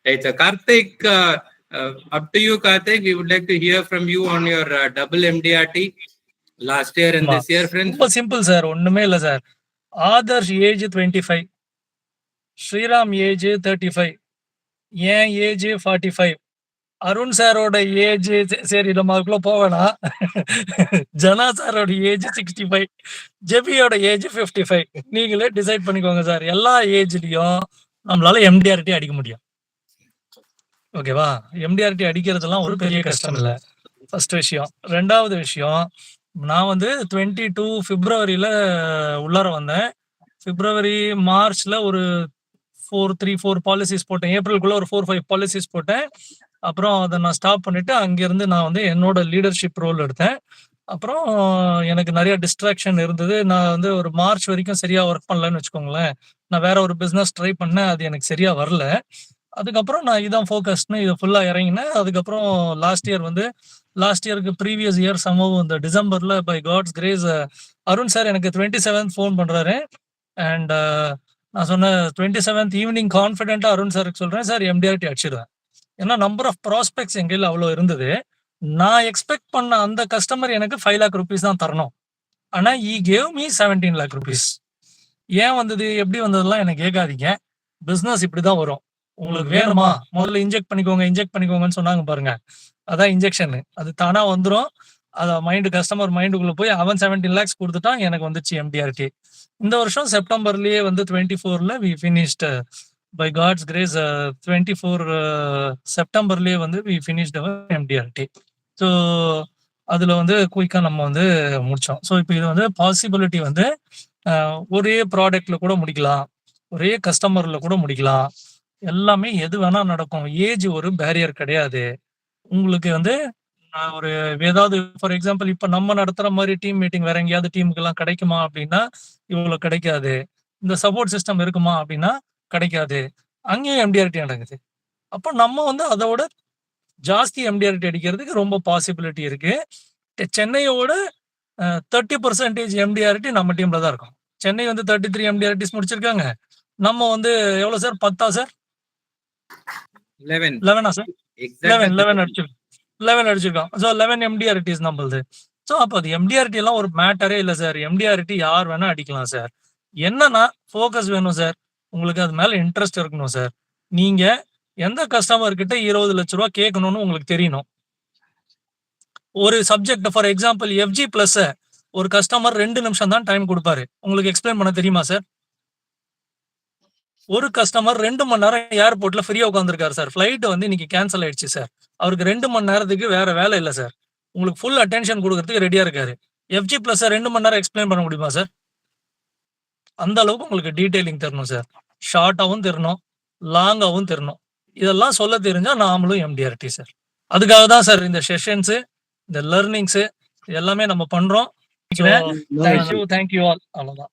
Right. So Karthik, up to you, Karthik. We would like to hear from you on your double MDRT last year and this year, friends. ரொம்ப simple sir, ஒண்ணுமே இல்ல சார். Adarsh age 25, Sriram age 35, என் age 45, Arun சாரோட age சரி நம்ம அதுக்குள்ள போவேனா, ஜனா சாரோட ஏஜ் 65, ஜெபியோட ஏஜ் 55. நீங்களே டிசைட் பண்ணிக்கோங்க சார். எல்லா ஏஜ்லயும் நம்மளால எம்டிஆர்டி அடிக்க முடியும். ஓகேவா? எம்டிஆர்டி அடிக்கிறதெல்லாம் ஒரு பெரிய கஷ்டம் இல்ல. ஃபர்ஸ்ட் விஷயம். 2வது விஷயம், நான் வந்து 22 பிப்ரவரியில உள்ளார வந்தேன். பிப்ரவரி, மார்ச்ல ஒரு 4 பாலிசிஸ் போட்டேன். ஏப்ரலுக்குள்ள ஒரு 4-5 பாலிசிஸ் போட்டேன். அப்புறம் அத நான் ஸ்டாப் பண்ணிட்டு, அங்கிருந்து நான் வந்து என்னோட லீடர்ஷிப் ரோல் எடுத்தேன். அப்புறம் எனக்கு நெறைய டிஸ்ட்ராக்ஷன் இருந்தது. நான் வந்து ஒரு மார்ச் வரைக்கும் சரியா ஒர்க் பண்ணலன்னு வச்சுக்கோங்களேன். நான் வேற ஒரு பிசினஸ் ட்ரை பண்ணேன். அது எனக்கு சரியா வரல. அதுக்கப்புறம் நான் இதான் ஃபோக்கஸ்ன்னு இத ஃபுல்லா இறங்கினேன். அதுக்கப்புறம் லாஸ்ட் இயருக்கு ப்ரீவியஸ் இயர் சம்பவம் இந்த டிசம்பர்ல by God's grace Arun sir எனக்கு 27th ஃபோன் பண்றாரு. அண்ட் நான் சொன்னேன் 27th ஈவினிங் கான்ஃபிடென்ட்டா அருண் சாருக்கு சொல்றேன், சார் எம்டிஆர்டி அடிச்சிருவேன். ஏன்னா நம்பர் ஆஃப் ப்ராஸ்பெக்ட்ஸ் என் கையில அவ்வளோ இருந்தது. நான் எக்ஸ்பெக்ட் பண்ண அந்த கஸ்டமர் எனக்கு 5 lakh rupees தான் தரணும். ஆனா ஈ கேவ் மீ 17 lakh rupees. ஏன் வந்தது, எப்படி வந்ததெல்லாம் எனக்கு கேட்காதீங்க. பிசினஸ் இப்படிதான் வரும். உங்களுக்கு வேணுமா, முதல்ல இன்ஜெக்ட் பண்ணிக்கோங்கன்னு சொன்னாங்க பாருங்க. அதான் இன்ஜெக்ஷன். அது தானா வந்துரும். அத கஸ்டமர் மைண்டுக்குள்ள போய் அவன் 17 lakhs கொடுத்துட்டான், எனக்கு வந்துச்சு எம்டிஆர்டி. இந்த வருஷம் செப்டம்பர்லயே வந்து 24ல we finished by God's grace. 24 செப்டம்பர்லயே வந்து வி ஃபினிஷ்ட் அவர் எம்டிஆர்டி. ஸோ அதுல வந்து குயிக்கா நம்ம வந்து முடிச்சோம். ஸோ இப்போ இது வந்து பாசிபிலிட்டி வந்து ஒரே ப்ராடக்ட்ல கூட முடிக்கலாம், ஒரே கஸ்டமர்ல கூட முடிக்கலாம். எல்லாமே எது வேணா நடக்கும். ஏஜ் ஒரு பேரியர் கிடையாது. உங்களுக்கு வந்து ஒரு ஏதாவது ஃபார் எக்ஸாம்பிள் இப்ப நம்ம நடத்துற மாதிரி டீம் மீட்டிங் வேற எங்கேயாவது டீமுக்கு எல்லாம் கிடைக்குமா அப்படின்னா இவ்வளவு கிடைக்காது. இந்த சப்போர்ட் சிஸ்டம் இருக்குமா அப்படின்னா கிடைக்காது. அங்கேயும் எம்டிஆர்டி நடக்குது. அப்போ நம்ம வந்து அதோட ஜாஸ்தி எம்டிஆர்டி அடிக்கிறதுக்கு ரொம்ப பாசிபிலிட்டி இருக்கு. சென்னையோட 30% எம்டிஆர்டி நம்ம டீம்ல தான் இருக்கும். சென்னை வந்து 33 எம்டிஆர்டிஸ் முடிச்சிருக்காங்க. நம்ம வந்து எவ்வளவு சார், 10 சார், 11 சார், 11 அடிச்சிருக்கோம். ஸோ 11 எம்டிஆர்டிஸ் நம்மளுது. ஸோ அப்போ அது எம்டிஆர்டி எல்லாம் ஒரு மேட்டரே இல்லை சார். எம்டிஆர்டி யார் வேணா அடிக்கலாம் சார். என்னன்னா ஃபோக்கஸ் வேணும் சார். உங்களுக்கு அது மேல இன்ட்ரெஸ்ட் இருக்கணும் சார். நீங்க எந்த கஸ்டமர் கிட்ட 20 லட்ச ரூபா கேட்கணும்னு உங்களுக்கு தெரியணும். ஒரு subject for example FG plus ஒரு கஸ்டமர் 2 நிமிஷம் தான் டைம் கொடுப்பாரு. உங்களுக்கு எக்ஸ்பிளைன் பண்ண தெரியுமா சார்? ஒரு கஸ்டமர் 2 மணி நேரம் ஏர்போர்ட்ல ஃப்ரீயா உட்காந்துருக்காரு சார். ஃபிளைட் வந்து இன்னைக்கு கேன்சல் ஆயிடுச்சு சார். அவருக்கு 2 மணி நேரத்துக்கு வேற வேலை இல்லை சார். உங்களுக்கு ஃபுல் அட்டென்ஷன் கொடுக்கறதுக்கு ரெடியா இருக்காரு. எஃப்ஜி பிளஸ் 2 மணி நேரம் எக்ஸ்பிளைன் பண்ண முடியுமா சார்? அந்த அளவுக்கு உங்களுக்கு டீடைலிங் தரணும் சார். ஷார்ட்டாவும் தெரியணும், லாங்காவும் தெரியணும். இதெல்லாம் சொல்ல தெரிஞ்சா நாமளும் எம்டிஆர்டி சார். அதுக்காக தான் சார் இந்த செஷன்ஸ், இந்த லேர்னிங்ஸ் எல்லாமே நம்ம பண்றோம். Thank you all. அவ்வளவுதான்.